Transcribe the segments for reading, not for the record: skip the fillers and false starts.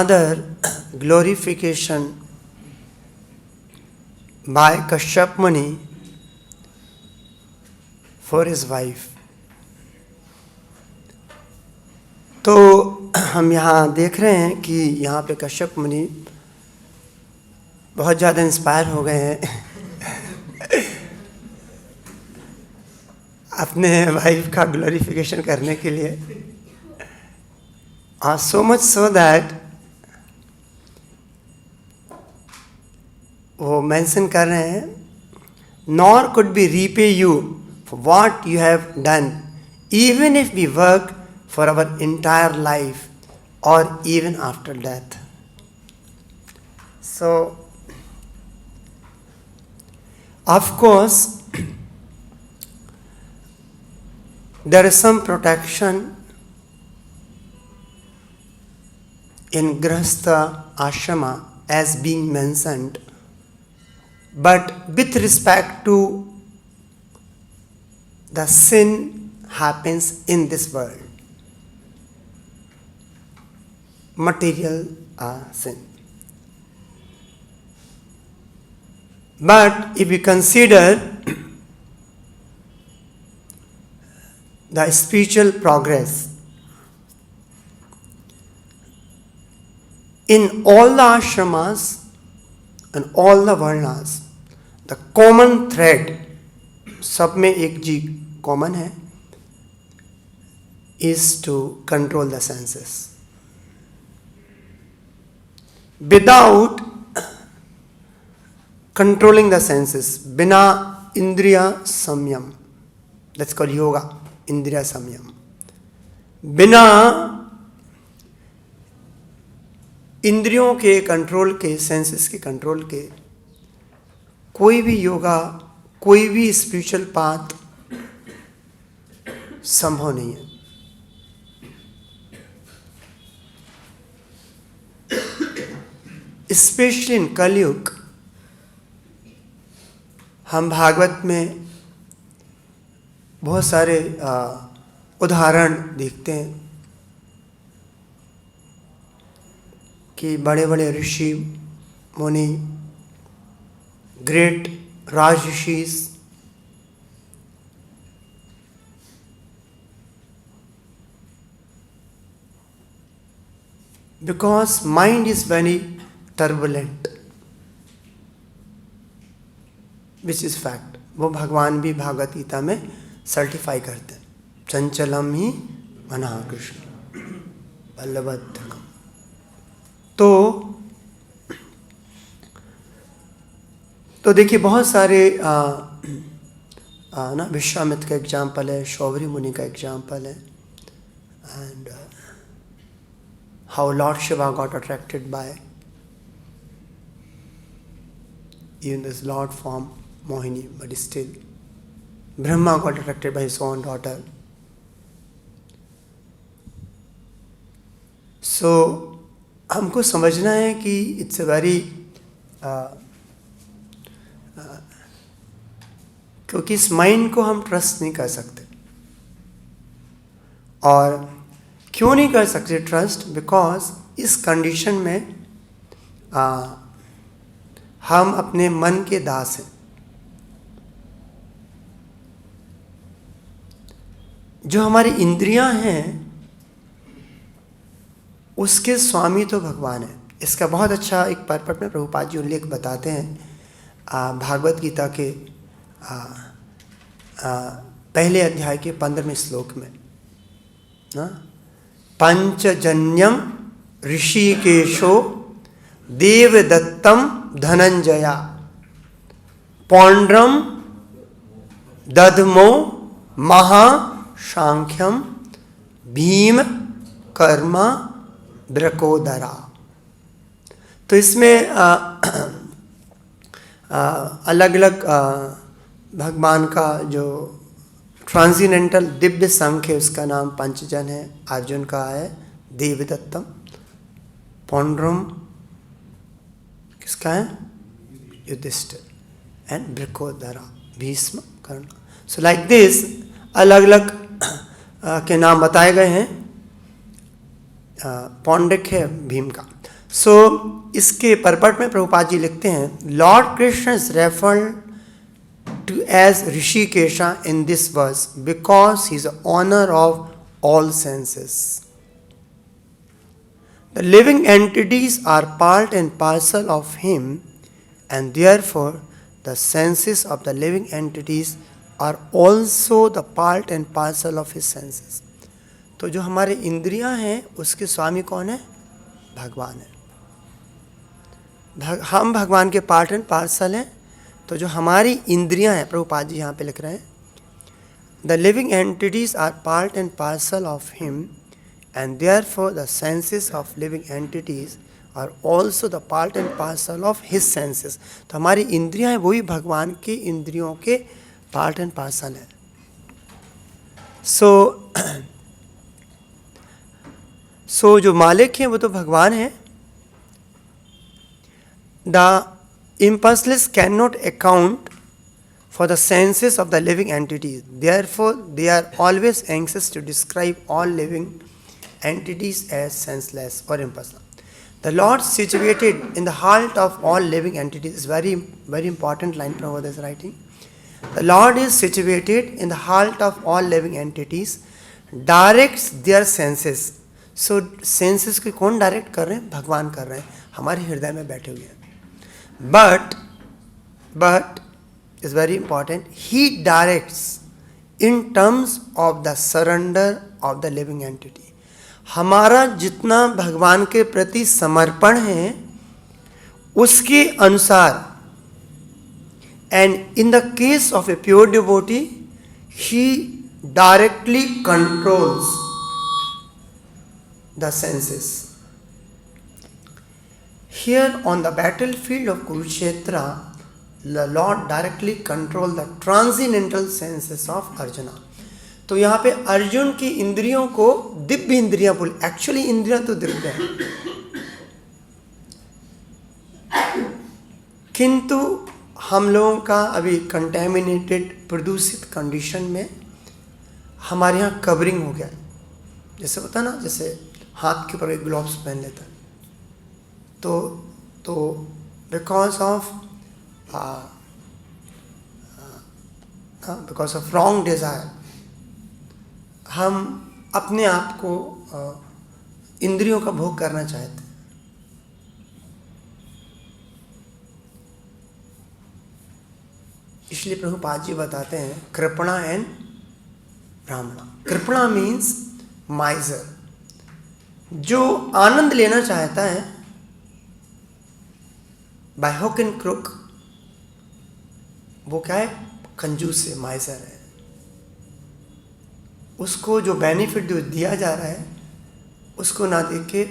Another glorification by Kashyap Muni for his wife. तो हम यहाँ देख रहे हैं कि यहाँ पे कश्यप मुनि बहुत ज़्यादा इंस्पायर हो गए हैं अपने वाइफ का ग्लोरिफिकेशन करने के लिए, सो मच सो दैट वो मेंशन कर रहे हैं, nor could be repay you for what you have done even if we work for our entire life or even after death. So, of course, there is some protection in Grihastha Ashrama as being mentioned, but with respect to the sin happens in this world. Material sin. But if we consider the spiritual progress, in all the ashramas and all the varnas, the common thread, सब में एक जी common है, is to control the senses. Without controlling the senses, बिना इंद्रिया संयम, that's called yoga, इंद्रिया संयम, बिना इंद्रियों के कंट्रोल के, सेंसेस के कंट्रोल के, कोई भी योगा, कोई भी स्पिरिचुअल पाथ संभव नहीं है. स्पेशली इन कलयुग, हम भागवत में बहुत सारे उदाहरण देखते हैं कि बड़े बड़े ऋषि मुनि, ग्रेट राजऋषिस, because mind is very turbulent, which is fact. वो भगवान भी भागवत गीता में सर्टिफाई करते हैं, चंचलम ही मनः कृष्ण बल्लभद्रकम. तो देखिए बहुत सारे ना विश्वामित्र का एग्जाम्पल है, शौभरी मुनि का एग्जाम्पल है, and how Lord Shiva got attracted by even this Lord form Mohini, but still Brahma got attracted by his own daughter. So हमको समझना है कि it's a very क्योंकि इस माइंड को हम ट्रस्ट नहीं कर सकते. और क्यों नहीं कर सकते ट्रस्ट? बिकॉज इस कंडीशन में हम अपने मन के दास हैं. जो हमारी इंद्रियां हैं उसके स्वामी तो भगवान है. इसका बहुत अच्छा एक पर्पट में प्रभुपाद जी उल्लेख बताते हैं भागवत गीता के पहले अध्याय के 15वें श्लोक में. पंचजन्यम ऋषिकेशो देवदत्तम धनंजया पौंड्रम दधमो महाशांख्यम भीम कर्मा द्रकोदरा. तो इसमें अलग अलग भगवान का जो ट्रांसेंडेंटल दिव्य संख है उसका नाम पंचजन है. अर्जुन का है देवदत्तम, पौंड्रम किसका है? Yudhishthir, and Vrikodara Bhishma Karna. So like this अलग अलग के नाम बताए गए हैं. पौंड्रिक है भीम का. सो इसके परपट में प्रभुपाद जी लिखते हैं, Lord Krishna is referred to as Rishikesha in this verse because he is the owner of all senses. The living entities are part and parcel of him, and therefore the senses of the living entities are also the part and parcel of his senses. तो जो हमारे इंद्रियां हैं उसके स्वामी कौन है? भगवान है। हम भगवान के पार्ट एंड पार्सल हैं। तो जो हमारी इंद्रियां हैं, प्रभुपाद जी यहाँ पे लिख रहे हैं, the living entities are part and parcel of him, and therefore the senses of living entities are also the part and parcel of his senses. तो हमारी इंद्रियां हैं वही भगवान की इंद्रियों के पार्ट एंड पार्सल है। सो जो मालिक हैं वो तो भगवान है। The impulseless cannot account for the senses of the living entities. Therefore, they are always anxious to describe all living entities as senseless or impulsive. The Lord situated in the heart of all living entities is very, very important line Prabhupada is writing. The Lord is situated in the heart of all living entities, directs their senses. So senses को कौन direct कर रहे हैं? भगवान कर रहे हैं, हमारे हृदय में बैठे हुए हैं। But is very important, he directs in terms of the surrender of the living entity. हमारा जितना भगवान के प्रति समर्पण है उसके अनुसार, and in the case of a pure devotee, he directly controls the senses. Here on the battlefield of Kurukshetra, the Lord directly controlled the transcendental senses of Arjuna. तो यहाँ पे अर्जुन की इंद्रियों को दिव्य इंद्रियां बोल, एक्चुअली इंद्रियां तो दिव्य हैं, किंतु हम लोगों का अभी कंटेमिनेटेड प्रदूषित कंडीशन में हमारे यहाँ कवरिंग हो गया, जैसे होता ना, जैसे हाथ के ऊपर एक ग्लोव्स पहन लेता है, तो बिकॉज ऑफ रॉन्ग डिज़ायर हम अपने आप को इंद्रियों का भोग करना चाहते हैं। इसलिए प्रभुपाद जी बताते हैं कृपणा एंड ब्राह्मणा। कृपणा मीन्स माइजर, जो आनंद लेना चाहता है बाय हुक एंड क्रुक, वो क्या है? कंजूस है, माइजर है। उसको जो बेनिफिट दिया जा रहा है उसको ना देख के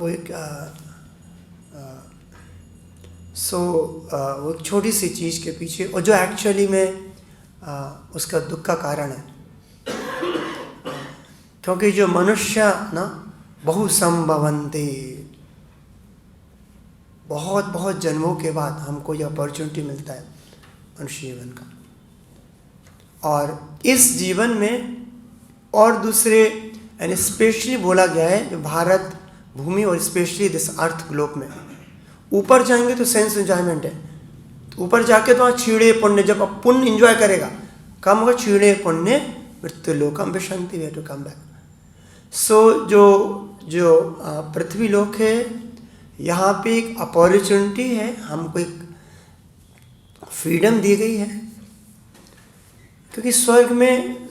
वो एक वो छोटी सी चीज़ के पीछे, और जो एक्चुअली में उसका दुख का कारण है, क्योंकि जो मनुष्य ना बहु संभवन्ते, बहुत बहुत जन्मों के बाद हमको ये अपॉर्चुनिटी मिलता है मनुष्य जीवन का, और इस जीवन में और दूसरे यानी स्पेशली बोला गया है जो भारत भूमि और स्पेशली दिस अर्थ ग्लोब में, ऊपर जाएंगे तो सेंस एंजॉयमेंट है, तो ऊपर जाके तो वहाँ छीड़े पुण्य, जब आप पुण्य एंजॉय करेगा कम होगा, छीड़े पुण्य मृत्यु लोकम विशंति वे टू कम बैक। सो जो पृथ्वी लोक है, यहाँ पे एक अपॉर्चुनिटी है, हमको एक फ्रीडम दी गई है, क्योंकि स्वर्ग में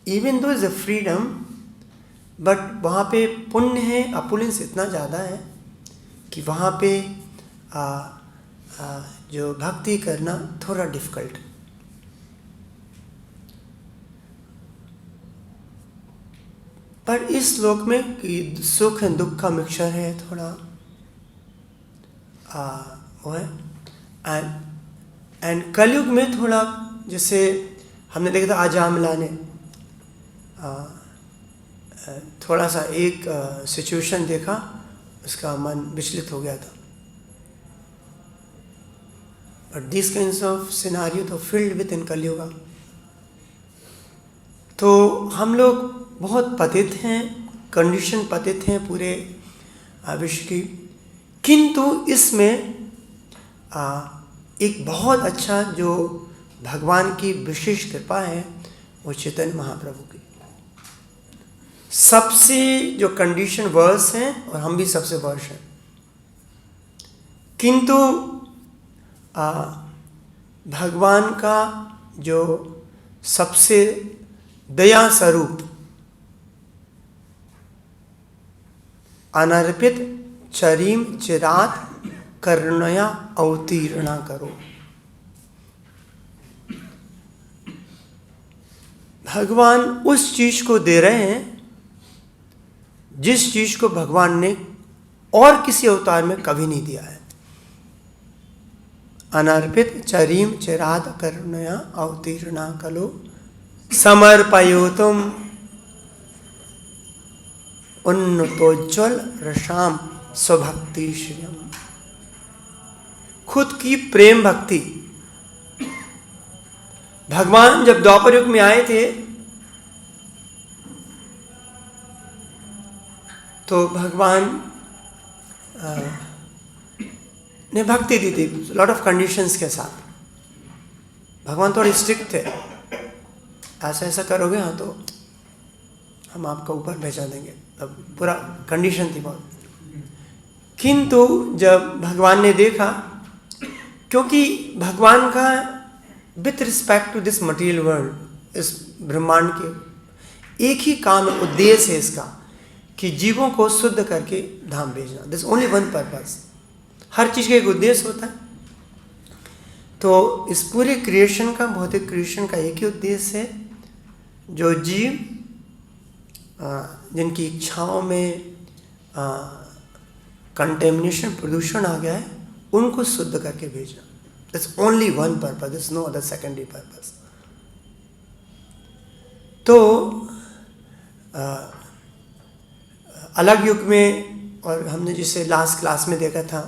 even though is a freedom, but वहाँ पे पुण्य है, अपुलेंस इतना ज़्यादा है कि वहाँ पे जो भक्ति करना थोड़ा डिफिकल्ट। पर इस लोक में सुख एंड दुख का मिक्सचर है थोड़ा, वो है। एंड कलयुग में थोड़ा, जैसे हमने देखा था आजामला ने थोड़ा सा एक सिचुएशन देखा, उसका मन विचलित हो गया था। But this kinds of scenario तो फील्ड विद इन कलयुगा। तो हम लोग बहुत पतित हैं, कंडीशन पतित हैं पूरे विश्व की। किंतु इसमें एक बहुत अच्छा जो भगवान की विशेष कृपा है वो चैतन्य महाप्रभु की। सबसे जो कंडीशन वर्स हैं और हम भी सबसे वर्ष हैं, किंतु भगवान का जो सबसे दया स्वरूप अनर्पित चरीम चिरात करुणया अवतीर्णा करो। भगवान उस चीज को दे रहे हैं जिस चीज को भगवान ने और किसी अवतार में कभी नहीं दिया है। अनर्पित चरीम चिरात करुणया अवतीर्णा करो समर्पयोतुम उन्नतोज्ज्वल रसाम स्वभक्ति श्रियम। खुद की प्रेम भक्ति। भगवान जब द्वापर युग में आए थे तो भगवान ने भक्ति दी थी लॉट ऑफ कंडीशंस के साथ। भगवान थोड़े स्ट्रिक्ट थे, ऐसा ऐसा करोगे हाँ तो हम आपका ऊपर भेजा देंगे, अब पूरा कंडीशन थी बहुत। किंतु जब भगवान ने देखा, क्योंकि भगवान का with respect to this material world, इस ब्रह्मांड के एक ही काम उद्देश्य है इसका कि जीवों को शुद्ध करके धाम भेजना। This only one purpose. हर चीज का एक उद्देश्य होता है। तो इस पूरे क्रिएशन का, भौतिक क्रिएशन का एक ही उद्देश्य है, जो जीव जिनकी इच्छाओं में कंटेमिनेशन, प्रदूषण आ गया है, उनको शुद्ध करके भेजना। That's only one purpose. There's no other secondary purpose. तो अलग युग में, और हमने जिसे लास्ट क्लास में देखा था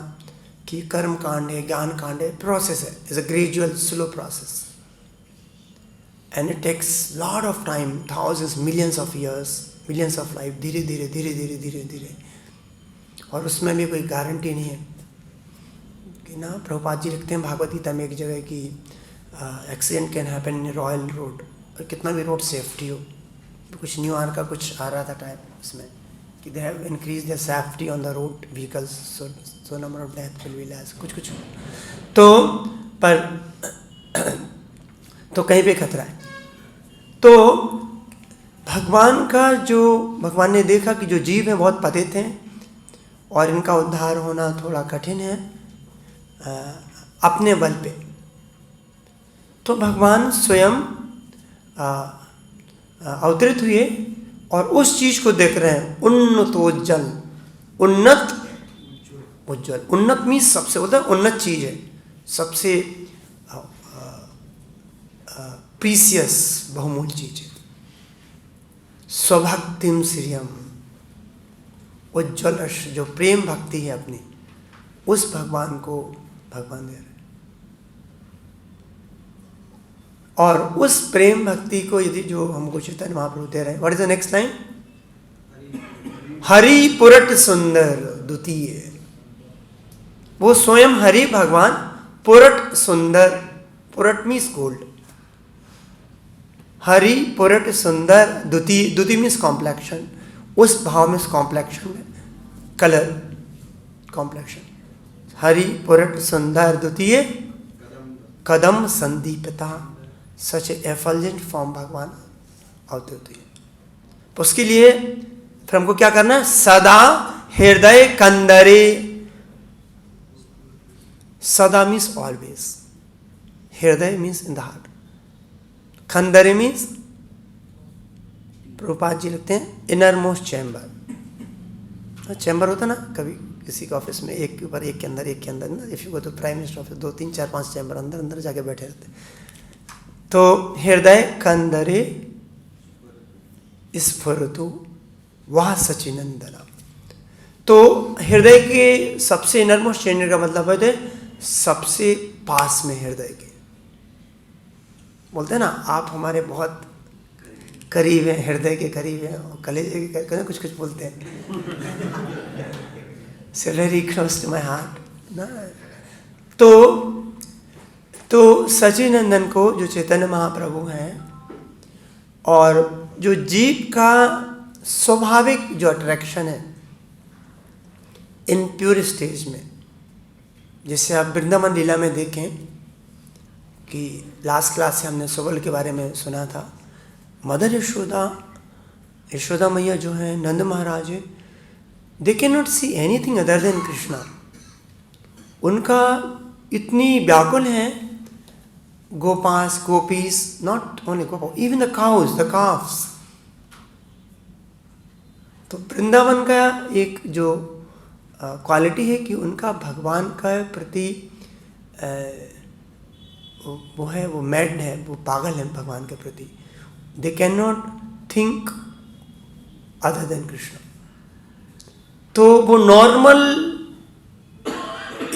कि कर्म कांड है, ज्ञान कांड है, प्रोसेस है, is a gradual slow process and it takes lot of time, thousands, millions of years, millions of life, धीरे धीरे धीरे धीरे धीरे धीरे। और उसमें भी कोई गारंटी नहीं है कि ना। प्रभुपाद जी लिखते हैं भागवत गीता में एक जगह कि accident can happen in royal road, और कितना भी रोड सेफ्टी हो। कुछ न्यूयॉर्क का कुछ आ रहा था टाइप उसमें कि they have increase the safety on the road vehicles, so number of death will be less, कुछ तो पर तो कहीं पे खतरा है। तो भगवान का जो, भगवान ने देखा कि जो जीव हैं बहुत पतित हैं और इनका उद्धार होना थोड़ा कठिन है अपने बल पे, तो भगवान स्वयं अवतरित हुए और उस चीज को देख रहे हैं। उन्नतोज्ज्वल, उन्नत, उज्ज्वल। उन्नत मीन्स सबसे उन्नत चीज है, सबसे प्रीसियस, बहुमूल्य चीज है। स्वभक्तिम श्रियम, उज्ज्वल, जो प्रेम भक्ति है अपनी, उस भगवान को भगवान दे रहे। और उस प्रेम भक्ति को यदि जो हमको चैतन्य महाप्रभु दे रहे हैं, what is the next line? Hari पुरट सुंदर द्वितीय। वो स्वयं हरि भगवान पुरट सुंदर, पुरट मीन्स गोल्ड, हरि पुरट सुंदर द्वितीय, द्वितीय मीन्स कॉम्प्लेक्शन। उस भाव में कॉम्प्लेक्शन में कलर, कॉम्प्लेक्शन। हरि पुरट सुंदर द्वितीय कदम संदीपता, सच एफल्जेंट फॉर्म भगवान अवतरित हुए। तो उसके लिए फिर हमको क्या करना है? सदा हृदय कंदरे, सदा मीन्स ऑलवेज, हृदय मीन्स इन द हार्ट, खंदरे मीन्स, प्रभुपाद जी लिखते हैं इनर मोस्ट चैम्बर। चैम्बर होता ना कभी किसी के ऑफिस में, एक के ऊपर एक के अंदर, एक के अंदर ना। इफ यू गो तो प्राइम मिनिस्टर ऑफिस, 2 3 4 5 चैम्बर, अंदर अंदर जाके बैठे रहते। तो हृदय कंदरे स्फुरतु वह सचिनंदना। तो हृदय के सबसे इनरमोस्ट चैम्बर का मतलब है सबसे पास में हृदय के। बोलते हैं ना आप हमारे बहुत करीब हैं, हृदय के करीब हैं, और कलेजे के करीब, कुछ कुछ बोलते हैं। So very close to my heart. ना तो सचिनंदन को जो चैतन्य महाप्रभु हैं और जो जीव का स्वाभाविक जो अट्रैक्शन है इन प्योर स्टेज में, जैसे आप वृंदावन लीला में देखें कि लास्ट क्लास से हमने सुबल के बारे में सुना था। मदर यशोदा मैया जो है, नंद महाराज है, they can not see anything other than Krishna. उनका इतनी व्याकुल है गोपास, गोपीस, नॉट ओनली गोपा, even the cows, the calves. तो वृंदावन का एक जो क्वालिटी है कि उनका भगवान का प्रति वो है, वो मैड है, वो पागल है भगवान के प्रति। दे can not think other than Krishna. तो वो नॉर्मल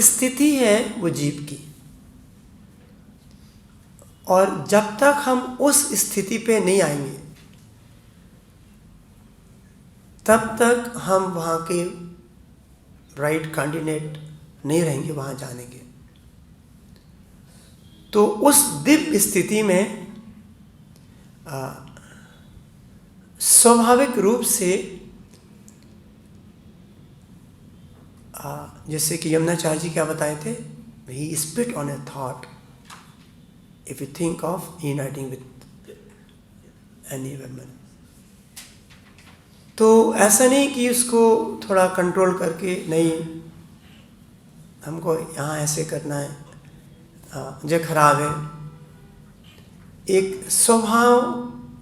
स्थिति है वो जीव की, और जब तक हम उस स्थिति पे नहीं आएंगे तब तक हम वहाँ के राइट कैंडिडेट नहीं रहेंगे वहाँ जाने के। तो उस दिव्य स्थिति में स्वाभाविक रूप से जैसे कि यमुनाचार्य जी क्या बताए थे, he spit on a thought if you think of uniting with any woman। तो ऐसा नहीं कि उसको थोड़ा कंट्रोल करके नहीं हमको यहाँ ऐसे करना है, जो खराब है। एक स्वभाव,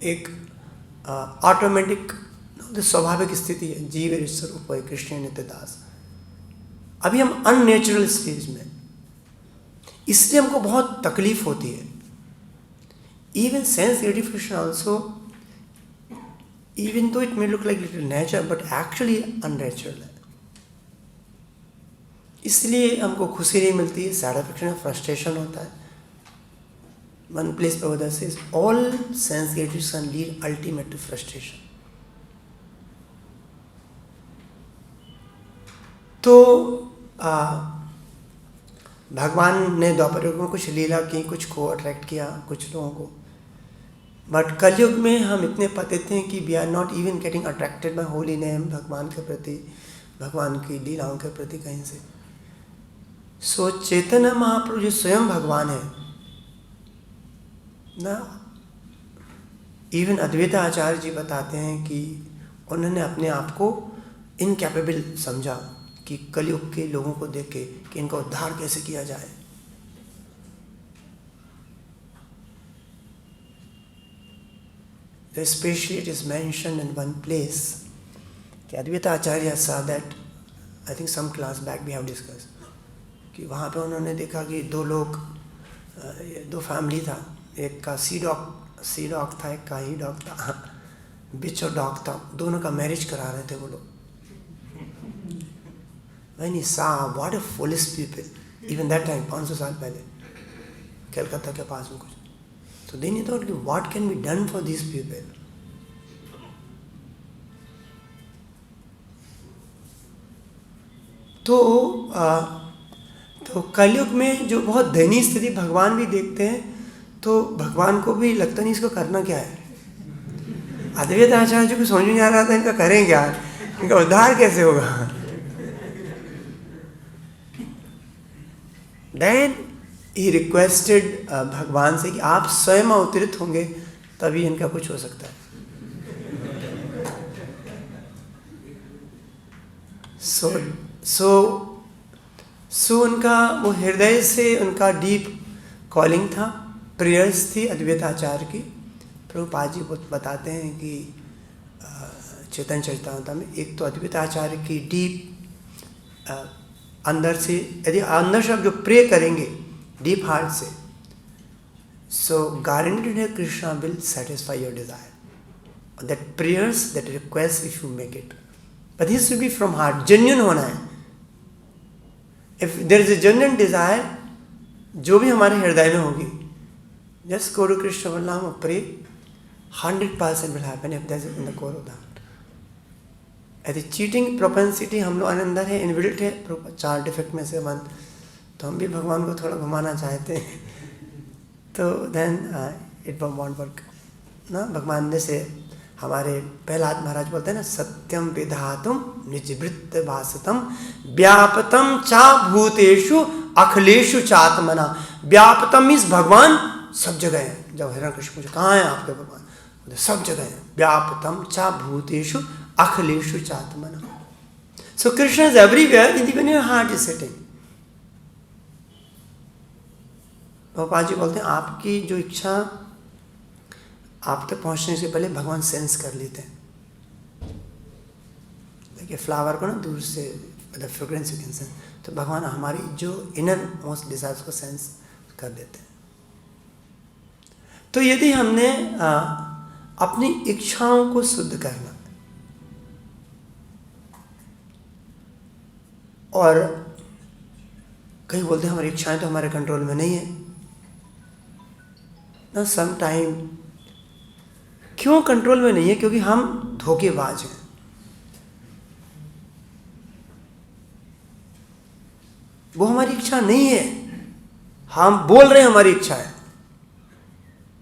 एक ऑटोमेटिक स्वाभाविक स्थिति है, जीव स्वरूप है कृष्ण नित्य दास। अभी हम अननेचुरल स्टेज में, इसलिए हमको बहुत तकलीफ होती है। Even sense gratification also, even though it may look like little nature, but actually unnatural है। इसलिए हमको खुशी नहीं मिलती है, सैटिस्फैक्शन, फ्रस्ट्रेशन होता है। One place Prabhupada says all sense gratification lead ultimate to frustration। तो भगवान ने द्वापर युग में कुछ लीला की, कुछ को अट्रैक्ट किया, कुछ लोगों को। बट कलयुग में हम इतने पतित हैं कि we are not even getting attracted by holy name, भगवान के प्रति, भगवान की लीलाओं के प्रति कहीं से। सो चैतन्य महाप्रभु जो स्वयं भगवान है ना, इवन अद्वैत आचार्य जी बताते हैं कि उन्होंने अपने आप को इनकैपेबल समझा कि कलयुग के लोगों को देख के कि इनका उद्धार कैसे किया जाए। Especially it is mentioned in one place कि अद्वैता आचार्य saw that, I think some class back we have discussed, कि वहाँ पे उन्होंने देखा कि दो फैमिली था, एक का सी डॉग था, एक का ही डॉग था, बिच और डॉग था, दोनों का मैरिज करा रहे थे वो लोग। When he saw what a foolish people, even that time 500 साल पहले कलकत्ता के पास में कुछ, so then he thought, what can be done for these people? तो कलयुग में जो बहुत दयनीय स्थिति भगवान भी देखते हैं, तो भगवान को भी लगता नहीं इसको करना क्या है। अद्वैत आचार्य जी को समझ नहीं आ रहा था इनका करें क्या, इनका उद्धार कैसे होगा। Then he requested भगवान से कि आप स्वयं अवतरित होंगे तभी इनका कुछ हो सकता है। सो उनका वो हृदय से उनका डीप कॉलिंग था, प्रेयर्स थी अद्वैत आचार्य की। प्रभुपाद जी बताते हैं कि चैतन्य चरितामृत में, एक तो अद्वैत आचार्य की डीप अंदर से, यदि अंदर से आप जो प्रे करेंगे डीप हार्ट से, सो गारंटेड है Krishna will satisfy your desire. That prayers, that request, if you make it, but this should be from heart, genuine होना है। If there is a genuine desire, जो भी हमारे हृदय में होगी, just go to Krishna Balaram pray, 100% will happen if there is in the core of the heart। यदि cheating propensity हम लोग अंदर है, इनबिल्ट है, 4 डिफेक्ट में से 1, तो हम भी भगवान को थोड़ा घुमाना चाहते हैं, तो देन इट वॉन्ट वर्क ना। भगवान जैसे हमारे प्रहलाद महाराज बोलते हैं ना, सत्यम विधातुम निजवृत्त वासतम व्यापतम चा भूतेषु अखिलेषु चात्मना। व्यापतम मीन्स भगवान सब जगह है। जब हिरण्यकशिपु पूछे कहाँ है आपके भगवान, बोले सब जगह है। व्यापतम चा भूतेषु अखिलेषु चात्मना। So Krishna is everywhere even your heart is sitting. Gopal ji बोलते हैं आपकी जो इच्छा आप तक पहुंचने से पहले भगवान सेंस कर लेते हैं। देखिए फ्लावर को ना दूर से मतलब फ्रेग्रेंस यू कैन सेंस, तो भगवान हमारी जो इनर मोस्ट डिजायर्स को सेंस कर देते हैं। तो यदि हमने अपनी इच्छाओं को शुद्ध करना और कहीं बोलते हैं हमारी इच्छाएं तो हमारे कंट्रोल में नहीं है ना। सम टाइम क्यों कंट्रोल में नहीं है? क्योंकि हम धोखेबाज हैं। वो हमारी इच्छा नहीं है, हम बोल रहे हैं हमारी इच्छा है।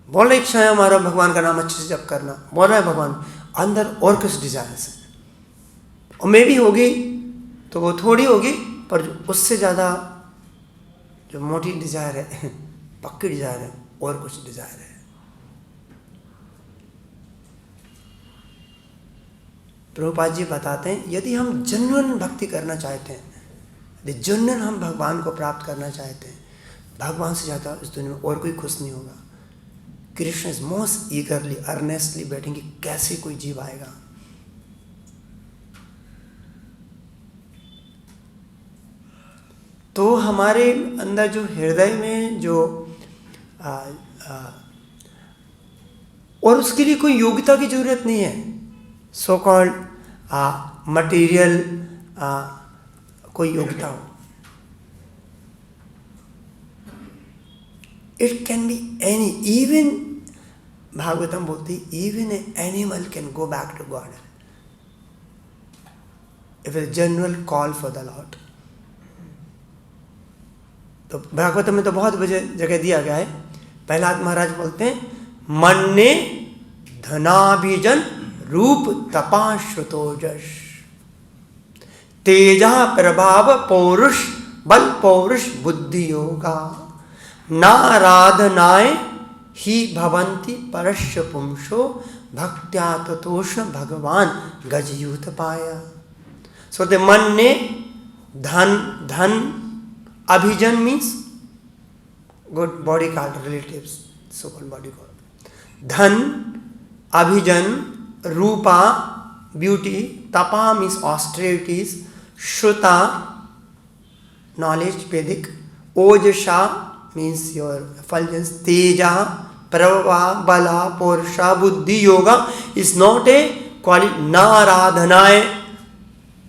बोल रहे इच्छा है हमारा भगवान का नाम अच्छे से जप करना, बोल रहा है भगवान, अंदर और कुछ डिजायर्स है और मे भी होगी तो वो थोड़ी होगी, पर उससे ज़्यादा जो मोटी डिजायर है, पक्की डिजायर है, और कुछ डिजायर है। प्रभुपाद जी बताते हैं यदि हम जेन्युइन भक्ति करना चाहते हैं, यदि जेन्युइन हम भगवान को प्राप्त करना चाहते हैं, भगवान से ज़्यादा इस दुनिया में और कोई खुश नहीं होगा। Krishna is most ईगरली earnestly waiting कि कैसे कोई जीव आएगा। तो हमारे अंदर जो हृदय में जो और उसके लिए कोई योग्यता की जरूरत नहीं है। सो कॉल्ड मटेरियल कोई योग्यता हो, it can be any, even Bhagavatam बोलती even a animal can go back to God if it general call for the lord. तो भागवतम में तो बहुत जगह दिया गया है। प्रहलाद महाराज बोलते हैं मन ने धनाभिजन रूप तपा श्रुतोजस तेजा प्रभाव पौरुष बल पौरुष बुद्धि योगा नाराधनाय ही भवंती परस्य पुंसो भक्त्या ततोष्ण भगवान गजयूत पाया। सो द मन ने धन अभिजन means good body guard relatives, so called body guard, धन अभिजन रूपा ब्यूटी, तपा मीन्स ऑस्टेरिटीज, श्रुता नॉलेज वैदिक, ओजशा means your effulgence, teja prabhava bala purusha buddhi yoga is not a quality. नाराधनाय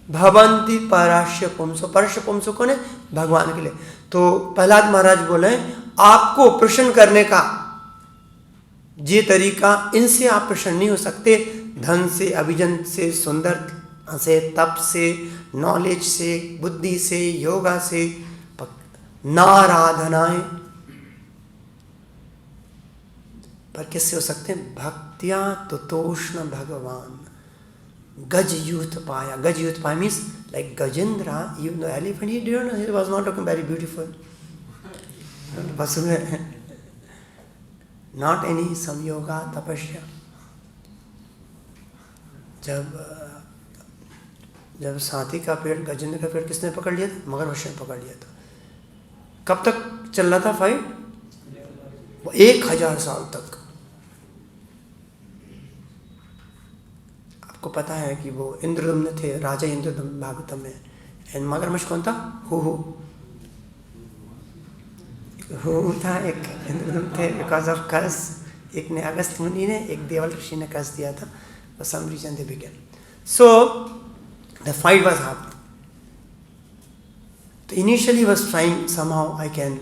भवंती परस्य पुंसो, परस्य पुंसो कौन है? भगवान के लिए। तो प्रहलाद महाराज बोले आपको प्रसन्न करने का ये तरीका, इनसे आप प्रसन्न नहीं हो सकते। धन से, अभिजन से, सुंदर से, तप से, नॉलेज से, बुद्धि से, योगा से, नाराधनाएं, पर किससे हो सकते हैं? भक्तिया तुतोष्ण भगवान गज यूथ पाया। गज यूथ पाया means like Gajendra, you know elephant, he didn't know, he was not looking very beautiful, बस नॉट एनी सम योगा तपस्या। जब साथी का पेड़, गजेंद्र का पेड़ किसने पकड़ लिया था? मगरमच्छ ने पकड़ लिया था। कब तक चल रहा था फाइट? 1000 साल तक। आपको पता है कि वो इंद्रदम्न थे, राजा इंद्रदम्न भागवतम में। एंड मगरमच्छ कौन था? हु था, एक इंद्रदम्न थे। बिकॉज ऑफ कर्स, एक ने अगस्त मुनि ने, एक देवल ऋषि ने कर्स दिया था। For some reason they began, so the fight was happening. तो initially was trying somehow I can,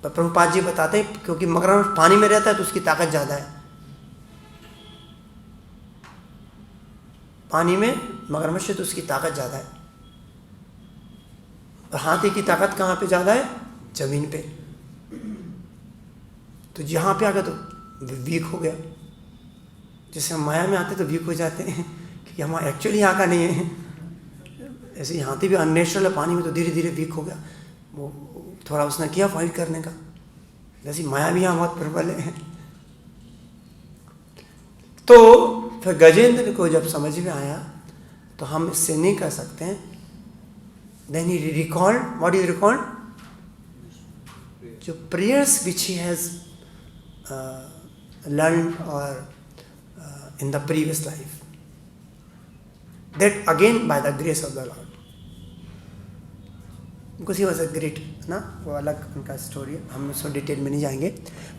पर प्रभुपाद जी बताते हैं क्योंकि मगरमच्छ पानी में रहता है तो उसकी ताकत ज़्यादा है, पानी में मगरमच्छ से तो उसकी ताकत ज़्यादा है। हाथी की ताकत कहाँ पे ज़्यादा है? जमीन पे। तो यहाँ पे आ गया तो वीक हो गया। जैसे हम माया में आते तो वीक हो जाते हैं कि हम एक्चुअली यहाँ का नहीं है। ऐसे ही हाथी भी अननेचुरल है, पानी में तो धीरे धीरे वीक हो गया। वो थोड़ा उसने किया फाइट करने का। जैसे माया भी यहाँ बहुत प्रबल है। तो फिर गजेंद्र को जब समझ में आया तो हम इससे नहीं कर सकते हैं। Then he recalled, what is recalled? जो prayers which he has learn और in the previous life, that again by the grace of the Lord, because he was a great, ना, वो अलग उनका स्टोरी है, हम उसको डिटेल में नहीं जाएंगे।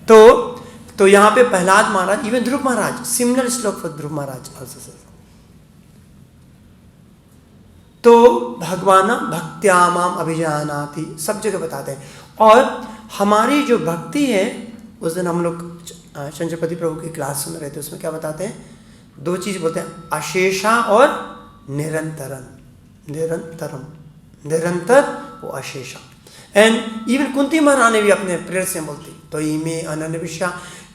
तो यहाँ पे प्रहलाद महाराज, इवन ध्रुव महाराज, सिमिलर श्लोक for Dhruv Maharaj also says, तो भगवान भक्त्या माम अभिजानाति सब जगह बताते हैं। और हमारी जो भक्ति है, उस दिन हम लोग चंद्रपति प्रभु की क्लास सुन रहे थे, उसमें क्या बताते हैं? दो चीज बोलते हैं, अशेषा और निरंतरम। निरंतरम, निरंतर वो अशेषा। एंड इवन कुंती महारानी भी अपने प्रेयर से बोलती, तो इमे अनन्य विषया,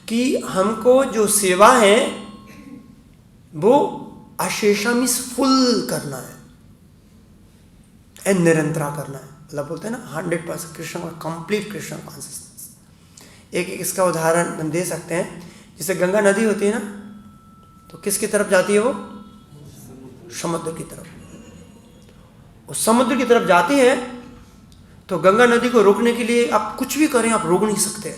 कि हमको जो सेवा है वो अशेषा मीन्स फुल करना है एंड निरंतरा करना है। मतलब बोलते हैं ना 100% कृष्ण और कंप्लीट कृष्ण कॉन्सियसनेस। एक इसका उदाहरण हम दे सकते हैं, जैसे गंगा नदी होती है ना, तो किसकी तरफ जाती है वो? समुद्र की तरफ। वो समुद्र की तरफ जाती है तो गंगा नदी को रोकने के लिए आप कुछ भी करें, आप रोक नहीं सकते।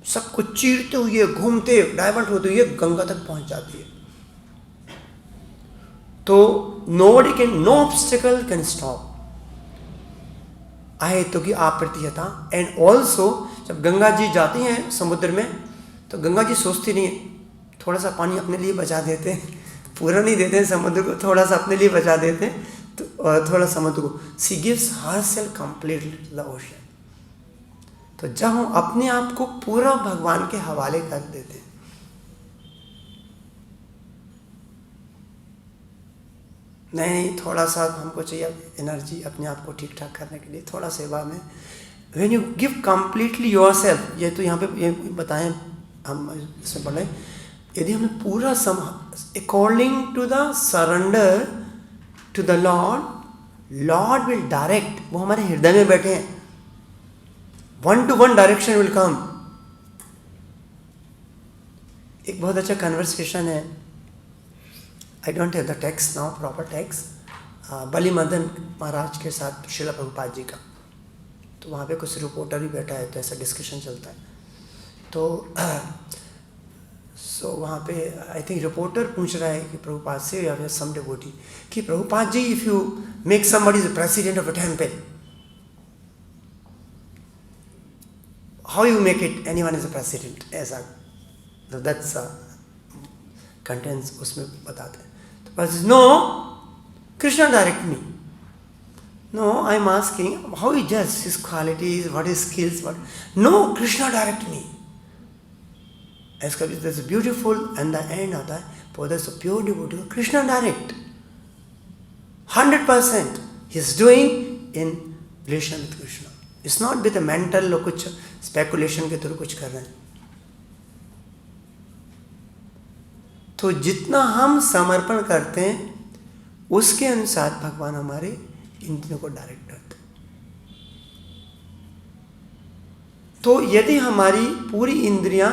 सब कुछ चीरते हुए, घूमते, डाइवर्ट होते हुए गंगा तक पहुंच जाती है। तो nobody can, no obstacle can stop आए तो की अप्रतिहता। एंड ऑल्सो जब गंगा जी जाती हैं समुद्र में, तो गंगा जी सोचती नहीं है, थोड़ा सा पानी अपने लिए बचा देते हैं, पूरा नहीं देते हैं समुद्र को, थोड़ा सा अपने लिए बचा देते हैं, तो थोड़ा समुद्र को। She gives herself completely to the ocean. तो जब हम अपने आप को पूरा भगवान के हवाले कर देते हैं, नहीं थोड़ा सा हमको चाहिए एनर्जी अपने आप को ठीक ठाक करने के लिए, थोड़ा सेवा में, when you give completely yourself. ये तो यहाँ पे ये बताएं, हम इसमें पढ़े, यदि हमने पूरा according to the surrender to the lord, lord will direct. वो हमारे हृदय में बैठे हैं, 1-to-1 डायरेक्शन विल कम। एक बहुत अच्छा कन्वर्सेशन है, I don't have the text now, proper text, Bali Madan Maharaj के साथ श्रील प्रभुपाद जी का। तो वहाँ पे कुछ रिपोर्टर भी बैठा है, तो ऐसा डिस्कशन चलता है। तो सो वहाँ पे आई थिंक रिपोर्टर पूछ रहा है कि प्रभुपाद से या सम डिवोटी कि Prabhupada ji, if you make somebody the president of a temple, how you make it anyone is a president, ऐसा दैट्स कंटेंट्स उसमें बताते हैं। तो बस no, Krishna direct me. No, I'm asking how he judges his qualities, what his skills, what. No, Krishna direct me. As there's beautiful, and the end of that, for there's a pure devotee, Krishna direct. 100% he's doing in relation with Krishna. It's not with a mental or कुछ speculation के through कुछ कर रहे हैं। तो जितना हम समर्पण करते हैं उसके अनुसार भगवान हमारे इंद्रियों को डायरेक्ट करते। तो यदि हमारी पूरी इंद्रियां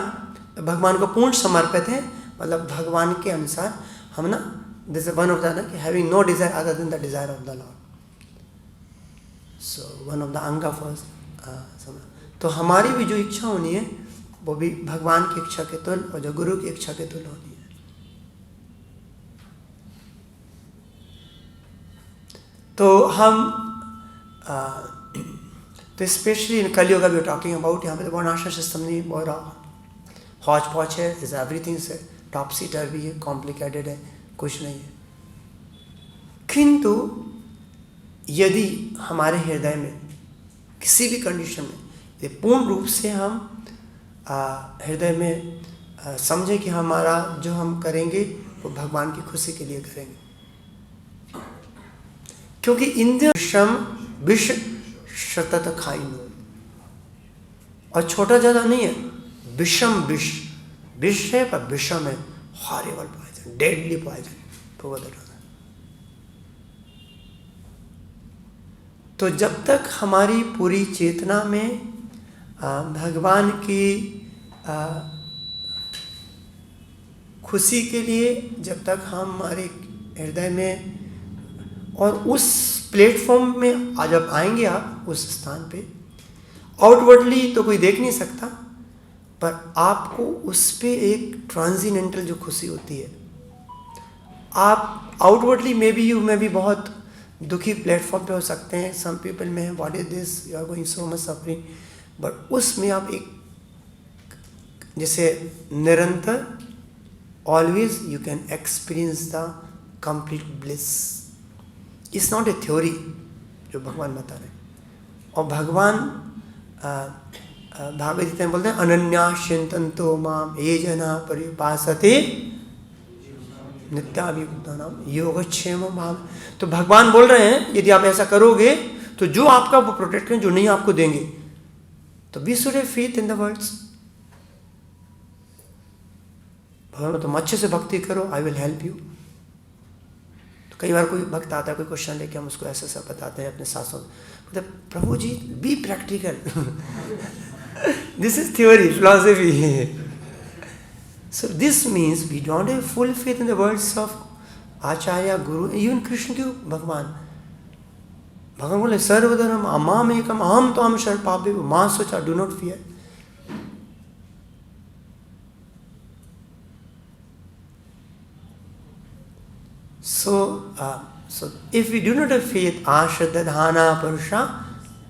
भगवान को पूर्ण समर्पित है, मतलब भगवान के अनुसार हम ना, दिस वन ऑफ द ना कि having no desire other than the desire of the lord, so one of the अंग ऑफ तो हमारी भी जो इच्छा होनी है वो भी भगवान की इच्छा के तुल्य और जो गुरु की इच्छा के तुल्य होनी है। तो हम तो specially in Kaliyuga we are talking about, यहाँ पे तो वर्णाश्रम सिस्टम नहीं, बहुत हौच पौच है, इज एवरीथिंग से टॉप सीटर भी है, कॉम्प्लिकेटेड है, कुछ नहीं है। किंतु यदि हमारे हृदय में किसी भी कंडीशन में ये पूर्ण रूप से हम हृदय में समझें कि हमारा जो हम करेंगे वो भगवान की खुशी के लिए करेंगे, क्योंकि इंद्रिय विषम विष शतत खाइनो, और छोटा ज्यादा नहीं है, विषम विष, विष है पर विषम है, हॉरिबल पॉइजन, डेडली पॉइजन। तो जब तक हमारी पूरी चेतना में भगवान की खुशी के लिए, जब तक हम हमारे हृदय में और उस प्लेटफॉर्म में जब आएंगे आप उस स्थान पे, आउटवर्डली तो कोई देख नहीं सकता, पर आपको उस पे एक ट्रांसेंडेंटल जो खुशी होती है, आप आउटवर्डली मे बी बहुत दुखी प्लेटफॉर्म पे हो सकते हैं, सम पीपल में what is this, you are going so much suffering, but उसमें आप एक जैसे निरंतर always you can experience the complete bliss. It's not a theory जो भगवान बता रहे हैं। और भगवान भागवत गीता में बोलते हैं अनन्याश्चिन्तन्तो माम ये जना पर्युपासते नित्याभियुक्तानाम योगक्षेम भाव। तो भगवान बोल रहे हैं यदि आप ऐसा करोगे तो जो आपका वो प्रोटेक्ट करें, जो नहीं आपको देंगे। तो we should have faith in the words. भगवान तुम अच्छे से भक्ति करो, आई विल हेल्प यू। तो कई बार कोई भक्त आता है, कोई क्वेश्चन लेके, हम उसको ऐसा बताते हैं अपने सासों, मतलब प्रभु जी be practical, this is theory philosophy. So this means we don't have full faith in the words of Acharya, Guru, even Krishna क्यों भगवान बोले सर्वधर्म अमाम एकम अहम तो हम शरण पापे मां सोचा, do not fear. So if we do not have faith, ashraddha dhana purusha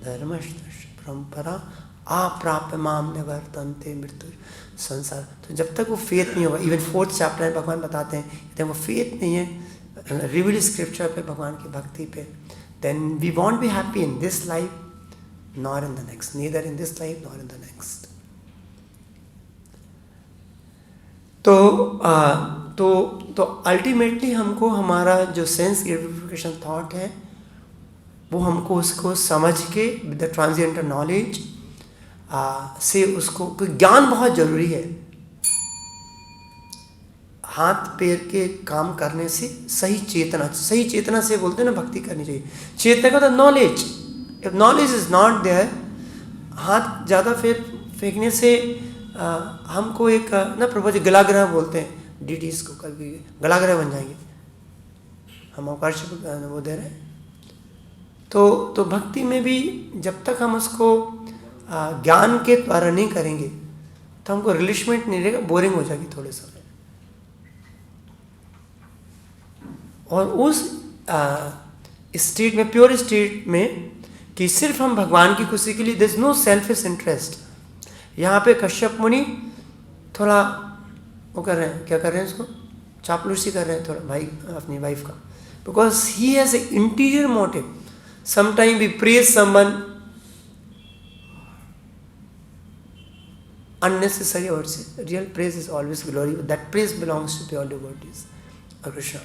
dharmashtasya parampara अप्राप्य माम निवर्तन्ते मृत्यु संसार। तो जब तक वो फेथ नहीं होगा, इवन 4th चैप्टर में भगवान बताते हैं जब वो फेथ नहीं है रिवील्ड स्क्रिप्चर पे, भगवान की भक्ति पे, then we won't be happy in this life nor in the next, neither in this life nor in the next. तो अल्टीमेटली हमको हमारा जो सेंस ग्रेटिफिकेशन थॉट है वो हमको उसको समझ के विद द ट्रांसेंडेंटल नॉलेज से उसको, ज्ञान बहुत जरूरी है। हाथ पैर के काम करने से सही चेतना से बोलते हैं ना भक्ति करनी चाहिए। चेतना का तो knowledge, if knowledge is not there, हाथ ज़्यादा फेंकने से हमको एक ना प्रभु जी गलाग्रह बोलते हैं डीटीज को, कभी गलाग्रह बन जाएंगे, हम अवकाश वो दे रहे हैं। तो भक्ति में भी जब तक हम उसको ज्ञान के द्वारा नहीं करेंगे तो हमको रिलिशमेंट नहीं रहेगा, बोरिंग हो जाएगी थोड़े समय। और उस स्टेट में, प्योर स्टेट में, कि सिर्फ हम भगवान की खुशी के लिए, there is no selfish interest. यहाँ पे कश्यप मुनि थोड़ा वो कर रहे हैं, क्या कर रहे हैं, उसको चापलूसी कर रहे हैं थोड़ा भाई अपनी वाइफ का, because he has a interior motive. Sometime we praise someone unnecessary, I would say. Real praise is always glory. That praise belongs to pure devotees of Krishna.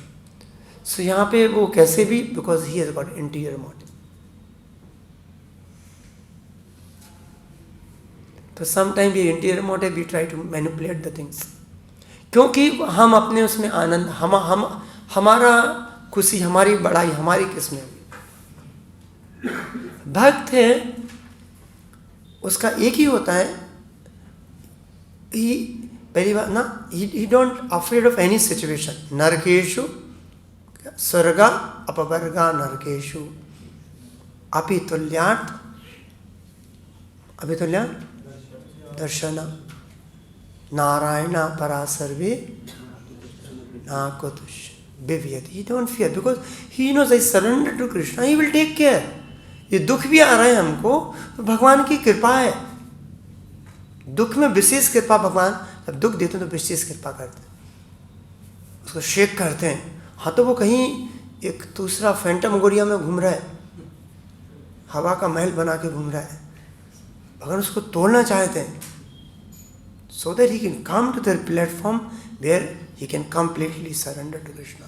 So यहाँ पे वो कैसे भी, because he has got interior motive. तो sometimes ये interior motive we try to manipulate the things. क्योंकि हम अपने उसमें आनंद, हमारा खुशी, हमारी बड़ाई हमारी किसमें होगी। भक्त है उसका एक ही होता है, पहली बात ना, he don't afraid of any situation. नरकेशु स्वर्गा अपवर्गा नरकेशु अपितुल्यात् दर्शन नारायण परा सर्वे नाकुतुष विव्यति। He don't fear because he knows I surrender to Krishna, he will take care. ये दुख भी आ रहा है हमको तो भगवान की कृपा है। दुख में विशेष कृपा, भगवान जब दुख देते हैं तो विशेष कृपा करते हैं, उसको शेक करते हैं। हाँ तो वो कहीं एक दूसरा फैंटमगोरिया में घूम रहा है, हवा का महल बना के घूम रहा है, भगवान उसको तोड़ना चाहते हैं, so that he can come to the platform where he can completely surrender to Krishna.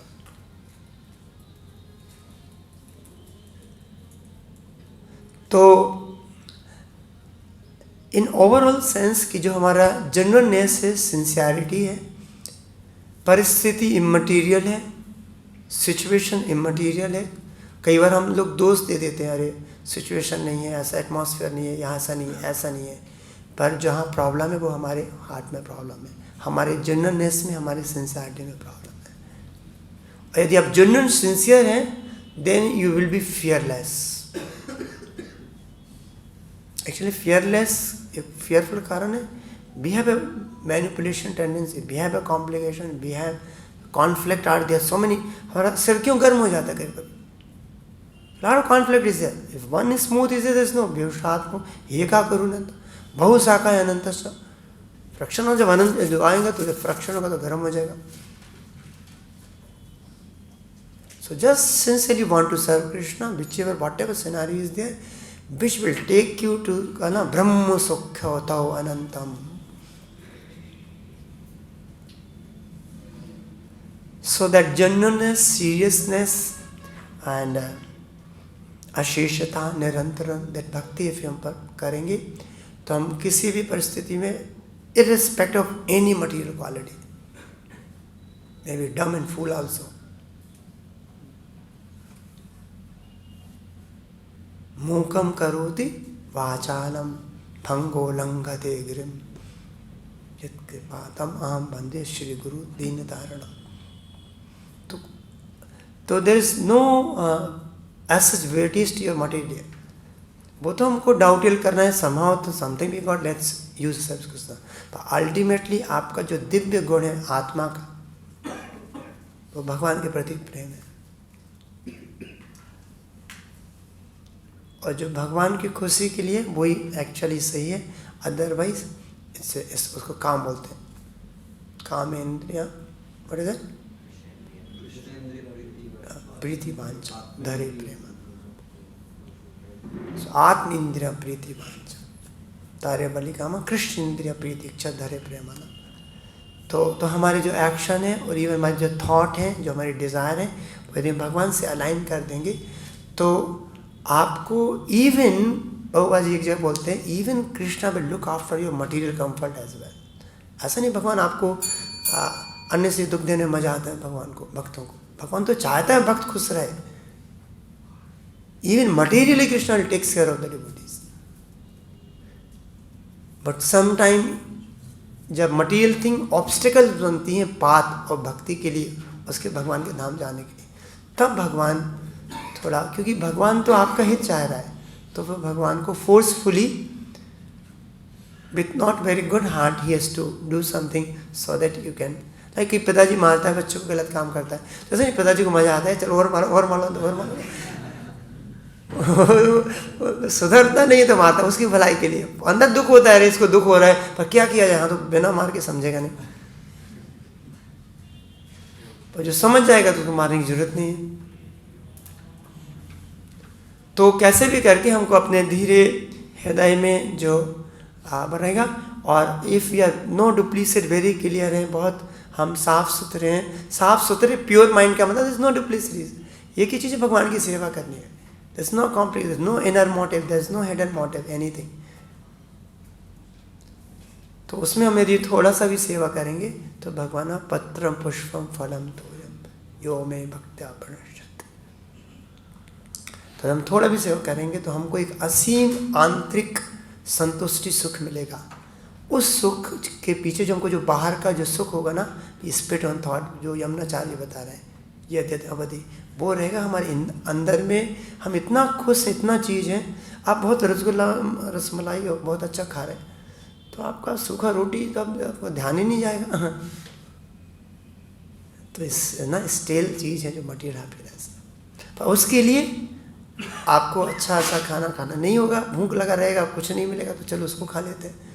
तो इन ओवरऑल सेंस कि जो हमारा जेन्युइननेस है, सिंसियरिटी है, परिस्थिति इमटेरियल है, सिचुएशन इमटेरियल है। कई बार हम लोग दोष दे देते हैं, अरे सिचुएशन नहीं है, ऐसा एटमॉस्फेयर नहीं है, यहाँ ऐसा नहीं है, ऐसा नहीं है। पर जहाँ प्रॉब्लम है वो हमारे हार्ट में प्रॉब्लम है, हमारे जेन्युइननेस में, हमारी सिंसियरिटी में प्रॉब्लम है। और यदि आप जेन्युइन सिंसियर हैं then you will be fearless. Actually fearless एक फियरफुल कारण है, we have a manipulation tendency, we have a complication, we have conflict are there so many. हमारा सिर क्यों गर्म हो जाता है कभी कभी? Lot of conflict is there, if one is smooth is there is no व्यूषात्म ये का करुणंत बहु शाखा अनंत फ्रैक्शन। जब अनंत जो आएगा तो जब फ्रैक्शन होगा तो गर्म हो जाएगा। So just sincerely want to serve Krishna whichever whatever scenario is there which will take you to Brahma Sukhyatau Anantam. So that genuineness, seriousness and अशेषता निरंतरन that भक्ति if हम पर करेंगे तो हम किसी भी परिस्थिति में irrespective of any material quality, maybe dumb and fool also, मूकम करोति वाचालम भंगो लंघते गिरिम यत्कृपातम अहम वंदे श्री गुरु दीन धारणम। तो there is no as such weightage to your material. वो तो हमको डाउटिल करना है, somehow तो something we got, let's use service Krishna. तो अल्टीमेटली आपका जो दिव्य गुण है आत्मा का, वो भगवान के प्रति प्रेम है। और जो भगवान की खुशी के लिए वही एक्चुअली सही है, अदरवाइज उसको काम बोलते हैं, काम इंद्रिया व्हाट इज इट, प्रीति वांछा धरे प्रेम। आत्म इंद्रिया प्रीति वांछा तारे बलि कामा कृष्ण इंद्रिया प्रीति इच्छा धरे प्रेमाना। तो हमारे जो एक्शन है और इवन हमारे जो थॉट है, जो हमारी डिज़ायर है, वो यदि भगवान से अलाइन कर देंगे तो आपको इवन बाबा जी एक जगह बोलते हैं, even Krishna will look after your material comfort as well. ऐसा नहीं भगवान आपको अन्य से दुख देने में मजा आता है भगवान को, भक्तों को। भगवान तो चाहता है भक्त खुश रहे। Even materially Krishna will takes care of the devotees. But some time जब मटेरियल थिंग ऑब्स्टिकल बनती हैं पाथ और भक्ति के लिए, उसके भगवान के नाम जाने के लिए, तब भगवान थोड़ा, क्योंकि भगवान तो आपका हित चाह रहा है, तो फिर भगवान को forcefully with not very good heart he has to do something so that you can, like कि पिताजी मारता है बच्चों को, गलत काम करता है, जैसे नहीं पिताजी को मजा आता है, चलो और मारो और मारो और मारो, सुधरता नहीं तो मारता उसकी भलाई के लिए। अंदर दुख होता है, इसको दुख हो रहा है पर क्या किया जाए, हाँ तो बिना मार के समझेगा नहीं, पर जो समझ जाएगा तो उसको मारने की जरूरत नहीं है। तो कैसे भी करके हमको अपने धीरे हृदय में जो बनेगा, और if you are no duplicity, very clear है, बहुत हम साफ सुथरे हैं। साफ सुथरे प्योर माइंड का मतलब, नो डुप्लीसिटीज। एक ही चीज़ भगवान की सेवा करनी है, there is no complex, there is no inner motive, there is no hidden motive, anything. तो उसमें हम यदि थोड़ा सा भी सेवा करेंगे तो भगवान पत्रम पुष्पम फलम तोयम यो में भक्त्या प्रणश्यति। तो हम थोड़ा भी सेवा करेंगे तो हमको एक असीम आंतरिक संतुष्टि सुख मिलेगा। उस सुख के पीछे जो हमको जो बाहर का जो सुख होगा ना, स्पिरिट ऑन थॉट जो यमुनाचार्य बता रहे हैं, ये अवधि वो रहेगा हमारे अंदर में। हम इतना खुश, इतना चीज़ है, आप बहुत रसगुल्ला रसमलाई हो बहुत अच्छा खा रहे हैं, तो आपका सूखा रोटी का आपको ध्यान ही नहीं जाएगा। तो इस ना स्टेल चीज़ है जो मटीरियल हैप्पीनेस, पर उसके लिए आपको अच्छा अच्छा खाना खाना नहीं होगा, भूख लगा रहेगा, कुछ नहीं मिलेगा तो चलो उसको खा लेते हैं।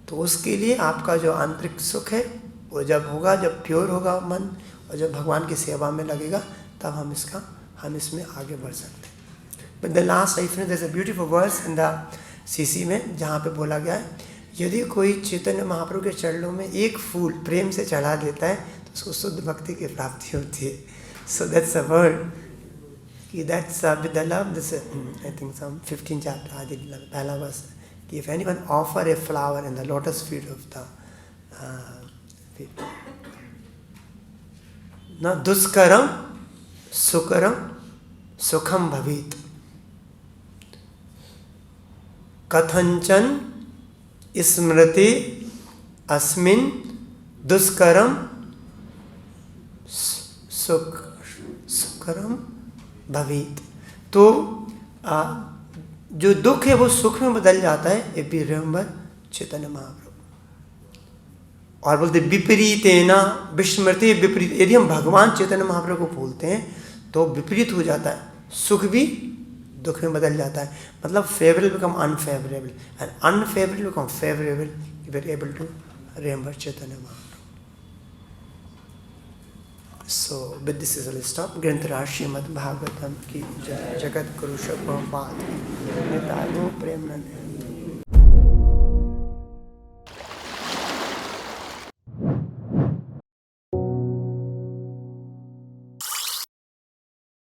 तो उसके लिए आपका जो आंतरिक सुख है वो जब होगा, जब प्योर होगा मन और जब भगवान की सेवा में लगेगा, तब हम इसमें आगे बढ़ सकते हैं। But the last I finish, there is a beautiful verse in the CC में, जहाँ पे बोला गया है, यदि कोई चैतन्य महाप्रभु के चरणों में एक फूल प्रेम से चढ़ा देता है तो उसको शुद्ध भक्ति की प्राप्ति होती है। So that's a word That's with the love. This I think some 15 chapter Adi Pehla verse. If anyone offer a flower in the lotus feet of the feet, na duskaram sukaram sukham bhavit kathanchan smriti asmin duskaram सुकरम भवित। तो जो दुख है वो सुख में बदल जाता है। इफ यू रिमेंबर चैतन्य महाप्रभु, और बोलते विपरीतेना विस्मृति विपरीत। यदि हम भगवान चैतन्य महाप्रभु को भूलते हैं तो विपरीत हो जाता है, सुख भी दुख में बदल जाता है। मतलब favourable become unfavourable and unfavourable become favourable if you are able to remember Chaitanya Mahaprabhu. So with this is a stop. Granthara Srimad Bhagavatam ki Jagat Guru Prabhupada ki Nitaya Prem Nand